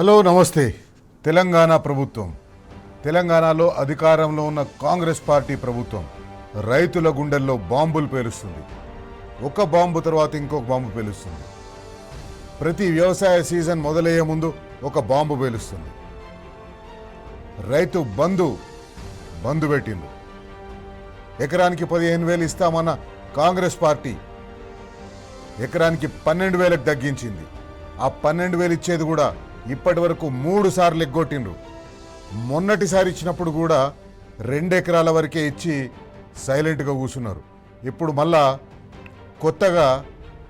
Hello నమస్తే. తెలంగాణ ప్రభుత్వం, తెలంగాణలో అధికారంలో ఉన్న కాంగ్రెస్ పార్టీ ప్రభుత్వం రైతుల గుండెల్లో బాంబులు పేలుస్తుంది. ఒక బాంబు తర్వాత ఇంకొక బాంబు పేలుస్తుంది. ప్రతి వ్యవసాయ సీజన్ మొదలయ్యే ముందు ఒక బాంబు పేలుస్తుంది. రైతు బంధు పెట్టింది. ఎకరానికి 15,000 ఇస్తామన్న కాంగ్రెస్ పార్టీ ఎకరానికి 12,000కు తగ్గించింది. ఆ 12,000 ఇచ్చేది కూడా ఇప్పటి వరకు 3 సార్లు ఎగ్గొట్టిండ్రు. మొన్నటిసారి ఇచ్చినప్పుడు కూడా 2 ఎకరాల వరకే ఇచ్చి సైలెంట్గా కూర్చున్నారు. ఇప్పుడు మళ్ళా కొత్తగా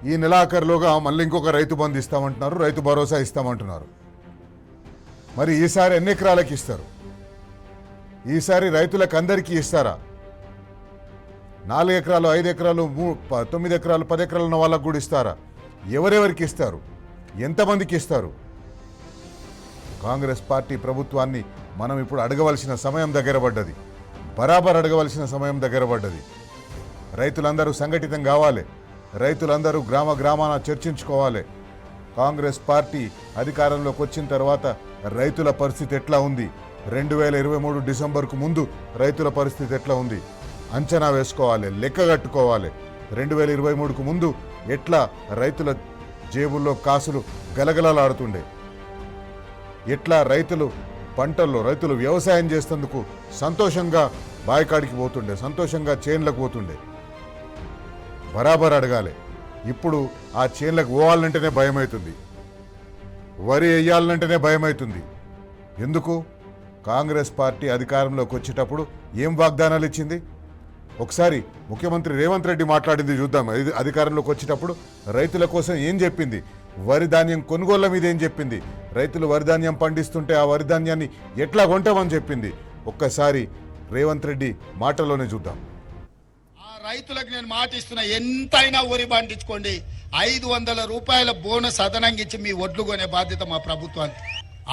ఈ నెలాఖరులోగా మళ్ళీ ఇంకొక రైతు బంధు ఇస్తామంటున్నారు, రైతు భరోసా ఇస్తామంటున్నారు. మరి ఈసారి ఎన్ని ఎకరాలకి ఇస్తారు? ఈసారి రైతులకు అందరికీ ఇస్తారా? 4 ఎకరాలు, 5 ఎకరాలు, 9 ఎకరాలు, 10 ఎకరాలు ఉన్న వాళ్ళకు కూడా ఇస్తారా? ఎవరెవరికి ఇస్తారు? ఎంతమందికి ఇస్తారు? కాంగ్రెస్ పార్టీ ప్రభుత్వాన్ని మనం ఇప్పుడు అడగవలసిన సమయం దగ్గర పడ్డది. బరాబర్ అడగవలసిన సమయం దగ్గర పడ్డది. రైతులందరూ సంఘటితం కావాలి. రైతులందరూ గ్రామాన చర్చించుకోవాలి. కాంగ్రెస్ పార్టీ అధికారంలోకి వచ్చిన తర్వాత రైతుల పరిస్థితి ఎట్లా ఉంది, 2023 డిసెంబర్కు ముందు రైతుల పరిస్థితి ఎట్లా ఉంది అంచనా వేసుకోవాలి, లెక్క కట్టుకోవాలి. 2023కు ముందు ఎట్లా రైతుల జేబుల్లో కాసులు గలగలలాడుతుండే, ఎట్లా రైతులు రైతులు వ్యవసాయం చేసేందుకు సంతోషంగా బాయికాడికి పోతుండే, సంతోషంగా చేన్లకు పోతుండే. బరాబర్ అడగాలి. ఇప్పుడు ఆ చేన్లకు పోవాలంటేనే భయమవుతుంది, వరి వేయాలంటేనే భయమవుతుంది. ఎందుకు? కాంగ్రెస్ పార్టీ అధికారంలోకి వచ్చేటప్పుడు ఏం వాగ్దానాలు ఇచ్చింది? ఒకసారి ముఖ్యమంత్రి రేవంత్ రెడ్డి మాట్లాడింది చూద్దాం. అధికారంలోకి వచ్చేటప్పుడు రైతుల కోసం ఏం చెప్పింది? వరి ధాన్యం కొనుగోళ్ల మీద ఏం చెప్పింది? రైతులు వరి ధాన్యం పండిస్తుంటే ఆ వరి ధాన్యాన్ని ఎట్లా కొంటామని చెప్పింది. ఒక్కసారి రేవంత్ రెడ్డి మాటలోనే చూద్దాం. ఆ రైతులకు నేను మాట ఇస్తున్నా, ఎంతైనా వరి పండించుకోండి, 500 రూపాయల బోనస్ అదనంగా ఇచ్చి మీ ఒడ్లు కొనే బాధ్యత మా ప్రభుత్వానికి.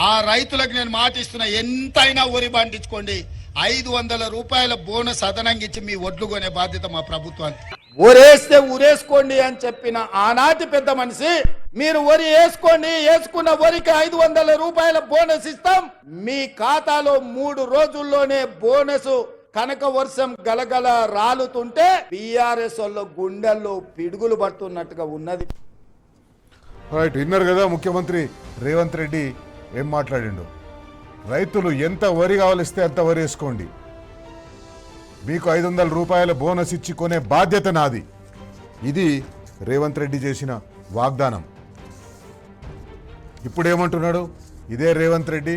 ఆ రైతులకు నేను మాట ఇస్తున్నా, ఎంతైనా వరి పండించుకోండి, 500 రూపాయల బోనస్ అదనంగా ఇచ్చి మీ ఒడ్లు కొనే బాధ్యత మా ప్రభుత్వానికి. ఒరేస్తే ఊరేసుకోండి అని చెప్పిన ఆనాటి పెద్ద మనిషి, మీరు వరి వేసుకోండి, వేసుకున్న వరికి 500 రూపాయల బోనస్ ఇస్తాం, మీ ఖాతాలో 3 రోజుల్లోనే బోనస్ కనక వర్షం గలగల రాలుతుంటే బీఆర్ఎస్ వాళ్ళ గుండెల్లో పిడుగులు పడుతున్నట్టుగా ఉన్నది. రైట్, విన్నారు కదా ముఖ్యమంత్రి రేవంత్ రెడ్డి ఏం మాట్లాడిండు. రైతులు ఎంత వరి కావాలిస్తే అంత వరి వేసుకోండి, మీకు 500 రూపాయల బోనస్ ఇచ్చి కొనే బాధ్యత నాది. ఇది రేవంత్ రెడ్డి చేసిన వాగ్దానం. ఇప్పుడు ఏమంటున్నాడు ఇదే రేవంత్ రెడ్డి?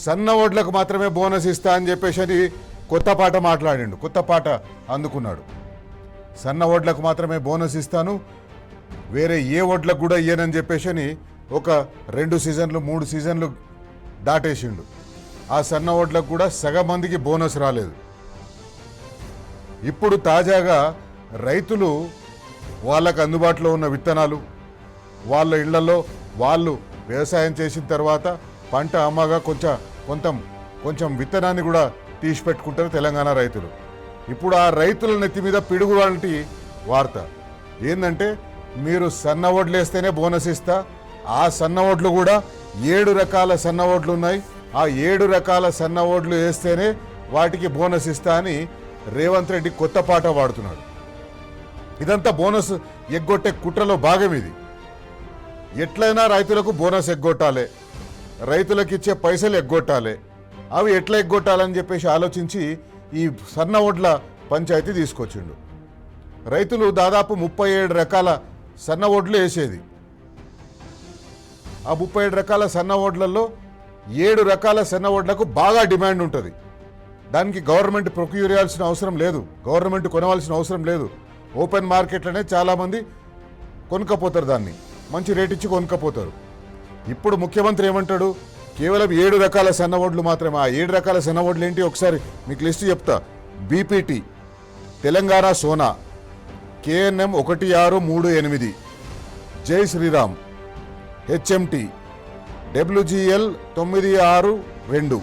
సన్న ఓట్లకు మాత్రమే బోనస్ ఇస్తా అని చెప్పేసి కొత్త పాట మాట్లాడిండు, కొత్త పాట అందుకున్నాడు. సన్న ఓట్లకు మాత్రమే బోనస్ ఇస్తాను, వేరే ఏ ఓట్లకు కూడా ఇయ్యనని చెప్పేసి ఒక 2 సీజన్లు 3 సీజన్లు దాటేసిండు. ఆ సన్న ఓట్లకు కూడా సగం మందికి బోనస్ రాలేదు. ఇప్పుడు తాజాగా రైతులు వాళ్ళకు అందుబాటులో ఉన్న విత్తనాలు, వాళ్ళ ఇళ్లలో వాళ్ళు వ్యవసాయం చేసిన తర్వాత పంట అమ్మగా కొంచెం విత్తనాన్ని కూడా తీసి పెట్టుకుంటారు తెలంగాణ రైతులు. ఇప్పుడు ఆ రైతుల నెత్తి మీద పిడుగు లాంటి వార్త ఏంటంటే, మీరు సన్న ఓట్లు వేస్తేనే బోనస్ ఇస్తా, ఆ సన్న ఓట్లు కూడా 7 రకాల సన్న ఓట్లు ఉన్నాయి, ఆ 7 రకాల సన్న ఓట్లు వేస్తేనే వాటికి బోనస్ ఇస్తా అని రేవంత్ రెడ్డి కొత్త పాట పాడుతున్నాడు. ఇదంతా బోనస్ ఎగ్గొట్టే కుట్రలో భాగం ఇది. ఎట్లయినా రైతులకు బోనస్ ఎగ్గొట్టాలి, రైతులకు ఇచ్చే పైసలు ఎగ్గొట్టాలి. అవి ఎట్లా ఎగ్గొట్టాలని చెప్పేసి ఆలోచించి ఈ సన్న ఓట్ల పంచాయతీ తీసుకొచ్చిండు. రైతులు దాదాపు 37 రకాల సన్న ఓట్లు వేసేది. ఆ 37 రకాల సన్న ఓట్లలో 7 రకాల సన్న ఓట్లకు బాగా డిమాండ్ ఉంటుంది. దానికి గవర్నమెంట్ ప్రొక్యూర్ చేయాల్సిన అవసరం లేదు, గవర్నమెంట్ కొనవలసిన అవసరం లేదు. ఓపెన్ మార్కెట్లోనే చాలామంది కొనుక్కపోతారు, దాన్ని మంచి రేట్ ఇచ్చి కొనుక్కపోతారు. ఇప్పుడు ముఖ్యమంత్రి ఏమంటాడు? కేవలం 7 రకాల సన్న ఓట్లు మాత్రమే. ఆ 7 రకాల సన్న ఓట్లు ఏంటి ఒకసారి మీకు లిస్ట్ చెప్తా. బీపీటీ, తెలంగాణ సోనా, KNM 1638, జై Sriram, HMT, WGL 962,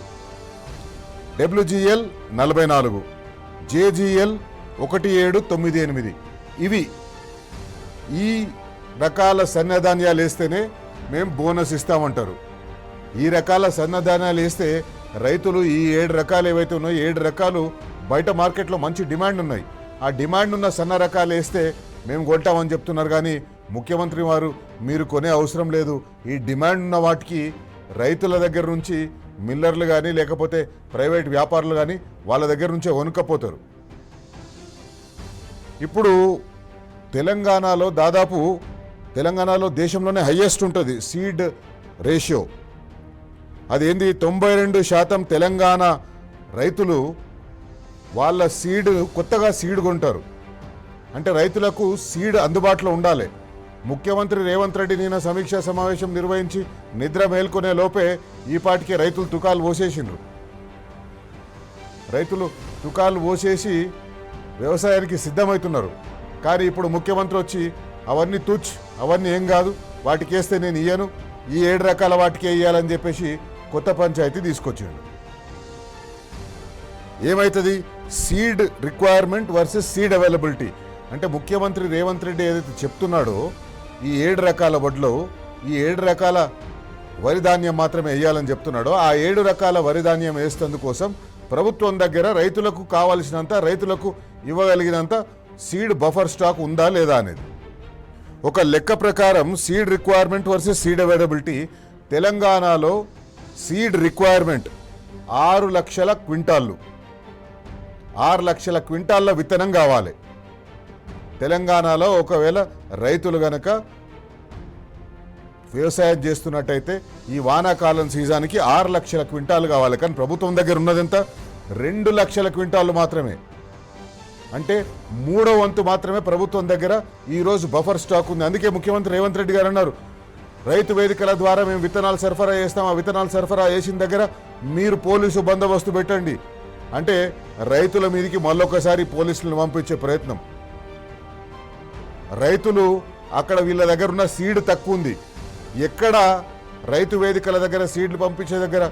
WGL 44, JGL 1798. ఇవి ఈ రకాల సన్నధాన్యాలు వేస్తేనే మేము బోనస్ ఇస్తామంటారు. ఈ రకాల సన్నధాన్యాలు వేస్తే రైతులు ఈ 7 రకాలు ఏవైతే ఉన్నాయో 7 రకాలు బయట మార్కెట్లో మంచి డిమాండ్ ఉన్నాయి. ఆ డిమాండ్ ఉన్న సన్న రకాలు వేస్తే మేము కొంటామని చెప్తున్నారు. కానీ ముఖ్యమంత్రి వారు మీరు కొనే అవసరం లేదు, ఈ డిమాండ్ ఉన్న వాటికి రైతుల దగ్గర నుంచి మిల్లర్లు కానీ లేకపోతే ప్రైవేట్ వ్యాపారులు కానీ వాళ్ళ దగ్గర నుంచే వణుకపోతారు. ఇప్పుడు తెలంగాణలో దేశంలోనే హయ్యెస్ట్ ఉంటుంది సీడ్ రేషియో. అదేంది 92% తెలంగాణ రైతులు వాళ్ళ కొత్తగా సీడ్ కొంటారు. అంటే రైతులకు సీడ్ అందుబాటులో ఉండాలి. ముఖ్యమంత్రి రేవంత్ రెడ్డి నిన్న సమీక్షా సమావేశం నిర్వహించి నిద్ర మేల్కొనే లోపే ఈ పాటికి రైతులు తుకాలు పోసేసిండ్రు. రైతులు తుకాలు పోసేసి వ్యవసాయానికి సిద్ధమవుతున్నారు. కానీ ఇప్పుడు ముఖ్యమంత్రి వచ్చి అవన్నీ ఏం కాదు, వాటికి వేస్తే నేను ఇయ్యను, ఈ 7 రకాల వాటికే ఇయ్యాలని చెప్పేసి కొత్త పంచాయతీ తీసుకొచ్చిండు. ఏమవుతుంది? Seed requirement versus seed availability. అంటే ముఖ్యమంత్రి రేవంత్ రెడ్డి ఏదైతే చెప్తున్నాడో ఈ 7 రకాల వడ్లో ఈ 7 రకాల వరి ధాన్యం మాత్రమే వేయాలని చెప్తున్నాడో ఆ 7 రకాల వరి ధాన్యం వేసేందుకోసం ప్రభుత్వం దగ్గర రైతులకు కావాల్సినంత, రైతులకు ఇవ్వగలిగినంత సీడ్ బఫర్ స్టాక్ ఉందా లేదా అనేది ఒక లెక్క ప్రకారం seed requirement versus seed availability. తెలంగాణలో సీడ్ రిక్వైర్మెంట్ 6 లక్షల క్వింటాళ్ళు, 6 లక్షల క్వింటాళ్ళ విత్తనం కావాలి. తెలంగాణలో ఒకవేళ రైతులు గనక వ్యవసాయం చేస్తున్నట్టయితే ఈ వానాకాలం సీజన్కి 6 లక్షల క్వింటాలు కావాలి. కానీ ప్రభుత్వం దగ్గర ఉన్నదంతా 2 లక్షల క్వింటాలు మాత్రమే. అంటే 3వ వంతు మాత్రమే ప్రభుత్వం దగ్గర ఈరోజు బఫర్ స్టాక్ ఉంది. అందుకే ముఖ్యమంత్రి రేవంత్ రెడ్డి గారు అన్నారు, రైతు వేదికల ద్వారా మేము విత్తనాలు సరఫరా చేస్తాం, ఆ విత్తనాలు సరఫరా చేసిన దగ్గర మీరు పోలీసు బందోబస్తు పెట్టండి. అంటే రైతుల మీదకి మళ్ళొకసారి పోలీసులను పంపించే ప్రయత్నం. రైతులు అక్కడ వీళ్ళ దగ్గర ఉన్న సీడ్ తక్కువ ఉంది, ఎక్కడ రైతు వేదికల దగ్గర సీడ్లు పంపించే దగ్గర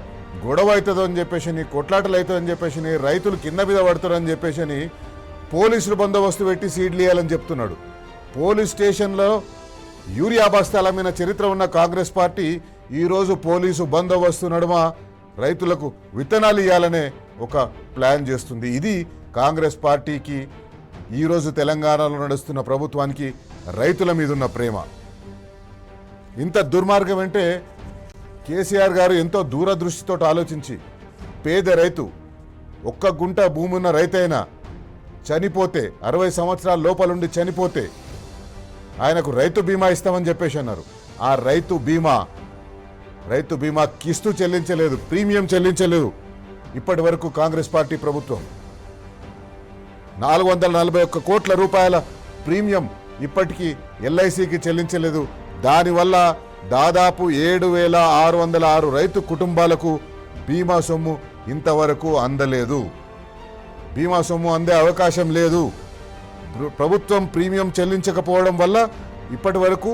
గొడవ అవుతుందో అని చెప్పేసి, కొట్లాటలు అవుతుందని చెప్పేసి, రైతులు కింద మీద పడుతారని చెప్పేసి పోలీసులు బందోబస్తు పెట్టి సీడ్లు ఇవ్వాలని చెప్తున్నాడు. పోలీస్ స్టేషన్లో యూరియా బస్తాల మీద చరిత్ర ఉన్న కాంగ్రెస్ పార్టీ ఈరోజు పోలీసు బందోబస్తు నడుమ రైతులకు విత్తనాలు ఇవ్వాలనే ఒక ప్లాన్ చేస్తుంది. ఇది కాంగ్రెస్ పార్టీకి, ఈరోజు తెలంగాణలో నడుస్తున్న ప్రభుత్వానికి రైతుల మీద ఉన్న ప్రేమ. ఇంత దుర్మార్గం అంటే కేసీఆర్ గారు ఎంతో దూరదృష్టితో ఆలోచించి పేద రైతు, 1 గుంట భూమి ఉన్న రైతైనా చనిపోతే 60 సంవత్సరాల లోపలుండి చనిపోతే ఆయనకు రైతు బీమా ఇస్తామని చెప్పేసి అన్నారు. ఆ రైతు బీమా కిస్తు చెల్లించలేదు, ప్రీమియం చెల్లించలేదు ఇప్పటి వరకు కాంగ్రెస్ పార్టీ ప్రభుత్వం. 441 కోట్ల రూపాయల ప్రీమియం ఇప్పటికీ ఎల్ఐసికి చెల్లించలేదు. దానివల్ల దాదాపు 7,606 రైతు కుటుంబాలకు బీమా సొమ్ము ఇంతవరకు అందలేదు. బీమా సొమ్ము అందే అవకాశం లేదు. ప్రభుత్వం ప్రీమియం చెల్లించకపోవడం వల్ల ఇప్పటి వరకు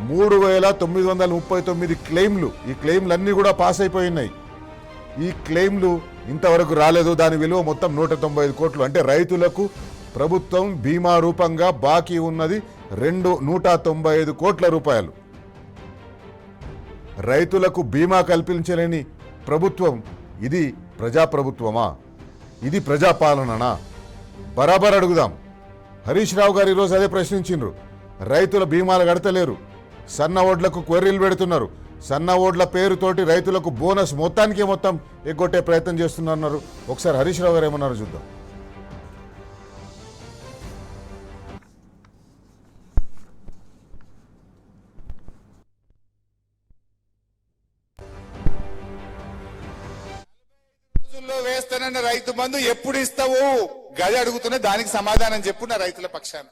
3,939 క్లెయిమ్లు, ఈ క్లెయిమ్లన్నీ కూడా పాస్ అయిపోయినాయి. ఈ క్లెయిమ్లు ఇంతవరకు రాలేదు. దాని విలువ మొత్తం 195 కోట్లు. అంటే రైతులకు ప్రభుత్వం బీమా రూపంగా బాకీ ఉన్నది 195 కోట్ల రూపాయలు. రైతులకు బీమా కల్పించలేని ప్రభుత్వం ఇది ప్రజాప్రభుత్వమా? ఇది ప్రజాపాలననా? బరాబర్ అడుగుదాం. హరీష్ రావు గారు ఈరోజు అదే ప్రశ్నించిండ్రు. రైతుల బీమాలు కడతలేరు, సన్న ఓడ్లకు క్వెర్రీలు పెడుతున్నారు, సన్న ఓడ్ల పేరుతోటి రైతులకు బోనస్ మొత్తానికి మొత్తం ఎగ్గొట్టే ప్రయత్నం చేస్తున్నారు. ఒకసారి హరీష్ రావు గారు ఏమన్నారో చూద్దాం. వేస్తానన్న రైతు బంధు ఎప్పుడు ఇస్తావు గది అడుగుతున్నా, దానికి సమాధానం చెప్పు నా రైతుల పక్షాన.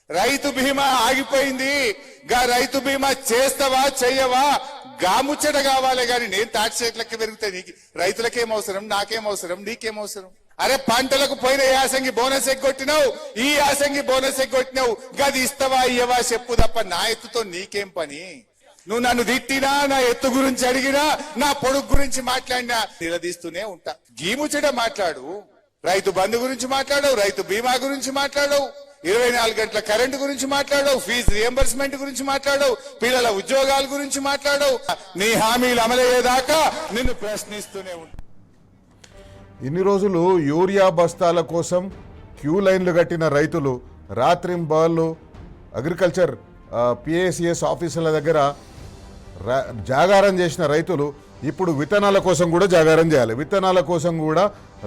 రైతు బీమా ఆగిపోయింది, గా రైతు బీమా చేస్తావా చెయ్యవా గాముచ్చట కావాలి. గాని నేను తాటి చెట్లకి పెరుగుతాయి, నీకు రైతులకేం అవసరం, నాకేం అవసరం, నీకేం అవసరం? అరే పంటలకు పోయిన యాసంగి బోనస్ ఎగ్గొట్టినావు, ఈ యాసంగి బోనస్ ఎగ్గొట్టినావు, గది ఇస్తావా ఇయ్యవా చెప్పు తప్ప నా ఎత్తుతో నీకేం పని? నువ్వు నన్ను తిట్టినా, నా ఎత్తు గురించి అడిగినా, నా పొడుగు గురించి మాట్లాడినా నిలదీస్తూనే ఉంటా. గీముచ్చట మాట్లాడు, రైతు బంధు గురించి మాట్లాడవు, రైతు బీమా గురించి మాట్లాడవు, 24 గంటల కరెంటు గురించి మాట్లాడవు, ఫీజు రియంబర్స్మెంట్ గురించి మాట్లాడవు, పిల్లల ఉద్యోగాల గురించి మాట్లాడవు. నీ హామీలు అమలయ్యేదాకా నిన్ను ప్రశ్నిస్తూనే ఉంటా. ఇన్ని రోజులు యూరియా బస్తాల కోసం క్యూ లైన్లు కట్టిన రైతులు రాత్రింబళ్ళు అగ్రికల్చర్ పిఏసిఎస్ ఆఫీసుల దగ్గర జాగారం చేసిన రైతులు ఇప్పుడు విత్తనాల కోసం కూడా జాగారం చేయాలి. విత్తనాల కోసం కూడా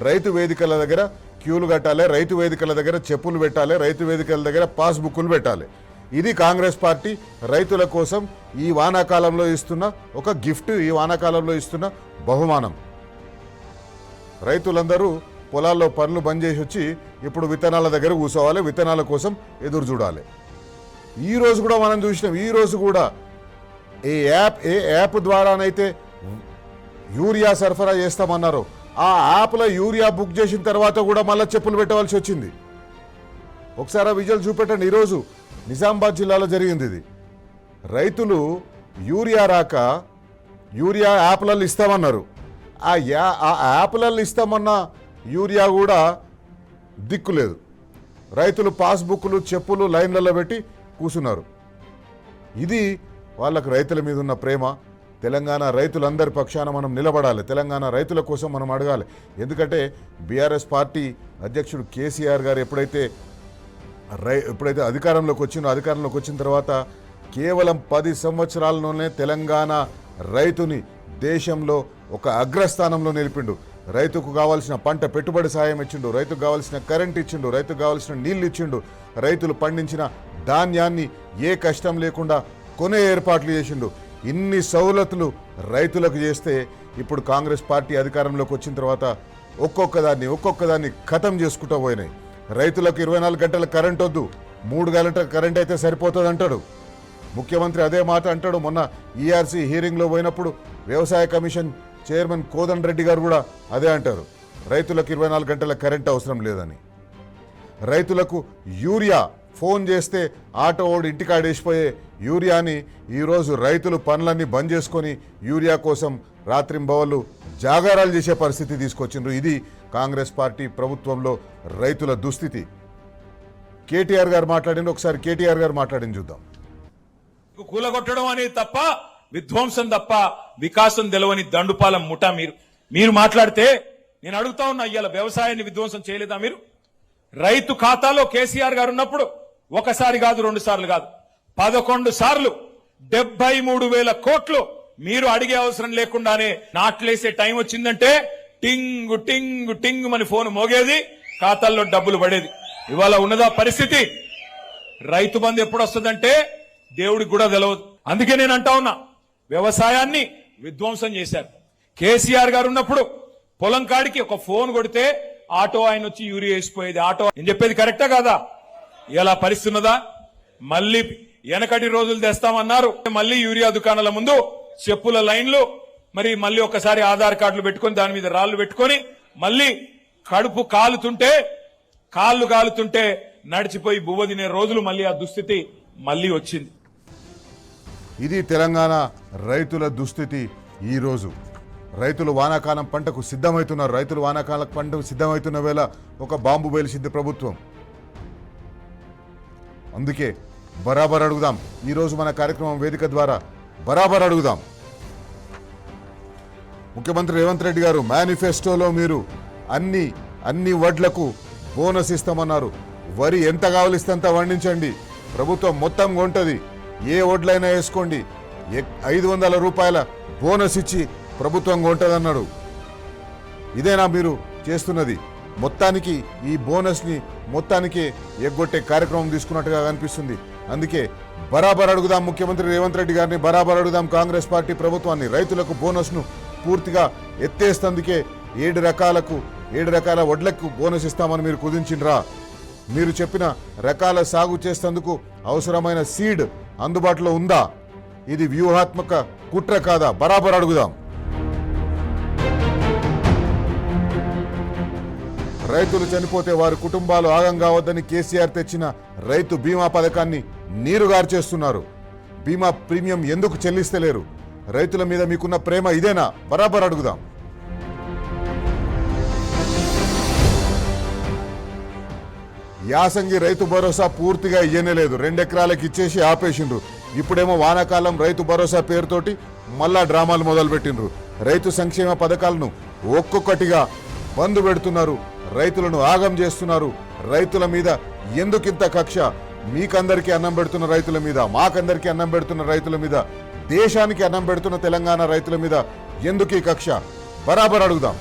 రైతు వేదికల దగ్గర క్యూలు కట్టాలి, రైతు వేదికల దగ్గర చెప్పులు పెట్టాలి, రైతు వేదికల దగ్గర పాస్బుక్లు పెట్టాలి. ఇది కాంగ్రెస్ పార్టీ రైతుల కోసం ఈ వానాకాలంలో ఇస్తున్న ఒక గిఫ్ట్, ఈ వానాకాలంలో ఇస్తున్న బహుమానం. రైతులందరూ పొలాల్లో పనులు బంద్ చేసి వచ్చి ఇప్పుడు విత్తనాల దగ్గర కూర్చోవాలి, విత్తనాల కోసం ఎదురు చూడాలి. ఈ రోజు కూడా మనం చూసినాం, ఈ రోజు కూడా ఏ యాప్ ద్వారానైతే యూరియా సరఫరా చేస్తామన్నారో ఆ యాప్లో యూరియా బుక్ చేసిన తర్వాత కూడా మళ్ళీ చెప్పులు పెట్టవలసి వచ్చింది. ఒకసారి ఆ విజువల్ చూపెట్టండి. ఈరోజు నిజామాబాద్ జిల్లాలో జరిగింది ఇది. రైతులు యూరియా రాక యూరియా యాప్లలో ఇస్తామన్నారు. ఆ యాప్లలో ఇస్తామన్న యూరియా కూడా దిక్కులేదు. రైతులు పాస్బుక్లు చెప్పులు లైన్లలో పెట్టి కూర్చున్నారు. ఇది వాళ్ళకు రైతుల మీద ఉన్న ప్రేమ. తెలంగాణ రైతులందరి పక్షాన మనం నిలబడాలి, తెలంగాణ రైతుల కోసం మనం అడగాలి. ఎందుకంటే బీఆర్ఎస్ పార్టీ అధ్యక్షుడు కేసీఆర్ గారు ఎప్పుడైతే అధికారంలోకి వచ్చిన తర్వాత కేవలం 10 సంవత్సరాల్లోనే తెలంగాణ రైతుని దేశంలో ఒక అగ్రస్థానంలో నిలిపిండు. రైతుకు కావాల్సిన పంట పెట్టుబడి సాయం ఇచ్చిండు, రైతుకు కావాల్సిన కరెంట్ ఇచ్చిండు, రైతుకు కావాల్సిన నీళ్లు ఇచ్చిండు, రైతులు పండించిన ధాన్యాన్ని ఏ కష్టం లేకుండా కొనే ఏర్పాట్లు చేసిండు. ఇన్ని సౌలతులు రైతులకు చేస్తే ఇప్పుడు కాంగ్రెస్ పార్టీ అధికారంలోకి వచ్చిన తర్వాత ఒక్కొక్కదాన్ని ఖతం చేసుకుంటూ పోయినాయి. రైతులకు 24 గంటల కరెంట్ వద్దు, 3 గంటల కరెంట్ అయితే సరిపోతుంది అంటాడు ముఖ్యమంత్రి. అదే మాట అంటాడు. మొన్న ఈఆర్సీ హీరింగ్లో పోయినప్పుడు వ్యవసాయ కమిషన్ చైర్మన్ కోదండ రెడ్డి గారు కూడా అదే అంటారు, రైతులకు 24 గంటల కరెంట్ అవసరం లేదని. రైతులకు యూరియా ఫోన్ చేస్తే ఆటో ఓడి ఇంటికాడేసిపోయే యూరియాని ఈరోజు రైతులు పనులన్నీ బంద్ చేసుకొని యూరియా కోసం రాత్రింబవళ్ళు జాగారాలు చేసే పరిస్థితి తీసుకొచ్చిండ్రు. ఇది కాంగ్రెస్ పార్టీ ప్రభుత్వంలో రైతుల దుస్థితి. కేటీఆర్ గారు మాట్లాడింది, ఒకసారి కేటీఆర్ గారు మాట్లాడింది చూద్దాం. కూలగొట్టడం అనేది తప్ప, విధ్వంసం తప్ప వికాసం తెలవని దండుపాలెం ముఠా మీరు మాట్లాడితే నేను అడుగుతా ఉన్నా, ఇవాళ వ్యవసాయాన్ని విధ్వంసం చేయలేదా మీరు? రైతు ఖాతాలో కేసీఆర్ గారు ఉన్నప్పుడు ఒకసారి కాదు, 2 సార్లు కాదు, 11 సార్లు 73,000 కోట్లు మీరు అడిగే అవసరం లేకుండానే నాట్లేసే టైం వచ్చిందంటే టింగ్ టింగ్ టింగ్ అని ఫోన్ మోగేది, ఖాతాల్లో డబ్బులు పడేది. ఇవాళ ఉన్నదా పరిస్థితి? రైతు బంధు ఎప్పుడు వస్తుందంటే దేవుడికి కూడా తెలియదు. అందుకే నేను అంటా ఉన్నా, వ్యవసాయాన్ని విధ్వంసం చేశారు. కేసీఆర్ గారు ఉన్నప్పుడు పొలం కాడికి ఒక ఫోన్ కొడితే ఆటో ఆయన వచ్చి యూరియా వేసిపోయేది. ఆటో నేను చెప్పేది కరెక్టా కాదా? ఇలా పరిస్థితి ఉన్నదా? మళ్ళీ వెనకటి రోజులు తెస్తామన్నారు, మళ్ళీ యూరియా దుకాణాల ముందు చెప్పుల లైన్లు, మరి మళ్ళీ ఒకసారి ఆధార్ కార్డులు పెట్టుకొని దాని మీద రాళ్లు పెట్టుకొని మళ్ళీ కడుపు కాళ్ళు కాలుతుంటే నడిచిపోయి బువ్వ తినే రోజులు, మళ్ళీ ఆ దుస్థితి మళ్ళీ వచ్చింది. ఇది తెలంగాణ రైతుల దుస్థితి. ఈరోజు రైతులు వానాకాలం పంటకు సిద్ధమవుతున్నారు. రైతులు వానాకాలం పంటకు సిద్ధమవుతున్న వేళ ఒక బాంబు పేల్చింది ప్రభుత్వం. అందుకే బరాబర్ అడుగుదాం. ఈరోజు మన కార్యక్రమం వేదిక ద్వారా బరాబర్ అడుగుదాం. ముఖ్యమంత్రి రేవంత్ రెడ్డి గారు మేనిఫెస్టోలో మీరు అన్ని వడ్లకు బోనస్ ఇస్తామన్నారు. వరి ఎంత కావలిస్తే అంత పండించండి, ప్రభుత్వం మొత్తం కొంటది, ఏ వడ్లైనా వేసుకోండి, 500 రూపాయల బోనస్ ఇచ్చి ప్రభుత్వం కొంటదన్నాడు. ఇదేనా మీరు చేస్తున్నది? మొత్తానికి ఈ బోనస్ని మొత్తానికి ఎగ్గొట్టే కార్యక్రమం తీసుకున్నట్టుగా కనిపిస్తుంది. అందుకే బరాబర్ అడుగుదాం ముఖ్యమంత్రి రేవంత్ రెడ్డి గారిని, బరాబర్ అడుగుదాం కాంగ్రెస్ పార్టీ ప్రభుత్వాన్ని. రైతులకు బోనస్ను పూర్తిగా ఎత్తేస్తందుకే 7 రకాల వడ్లకు బోనస్ ఇస్తామని మీరు కుదించిండ్రా? మీరు చెప్పిన రకాల సాగు చేసేందుకు అవసరమైన సీడ్ అందుబాటులో ఉందా? ఇది వ్యూహాత్మక కుట్ర కాదా? బరాబర్ అడుగుదాం. రైతులు చనిపోతే వారి కుటుంబాలు ఆగం కావద్దని కేసీఆర్ తెచ్చిన రైతు బీమా పథకాన్ని నీరుగార్చేస్తున్నారు. బీమా ప్రీమియం ఎందుకు చెల్లిస్తలేరు? రైతుల మీద మీకున్న ప్రేమ ఇదేనా? బరాబర్ అడుగుదాం. యాసంగి రైతు భరోసా పూర్తిగా ఇయ్యనేలేదు, 2 ఎకరాలకు ఇచ్చేసి ఆపేసిండ్రు. ఇప్పుడేమో వానాకాలం రైతు భరోసా పేరుతోటి మళ్ళా డ్రామాలు మొదలుపెట్టిండ్రు. రైతు సంక్షేమ పథకాలను ఒక్కొక్కటిగా బంద్ పెడుతున్నారు, రైతులను ఆగం చేస్తున్నారు. రైతుల మీద ఎందుకింత కక్ష? మీకందరికీ అన్నం పెడుతున్న రైతుల మీద, మాకందరికీ అన్నం పెడుతున్న రైతుల మీద, దేశానికి అన్నం పెడుతున్న తెలంగాణ రైతుల మీద ఎందుకు ఈ కక్ష? బరాబర్ అడుగుదాం.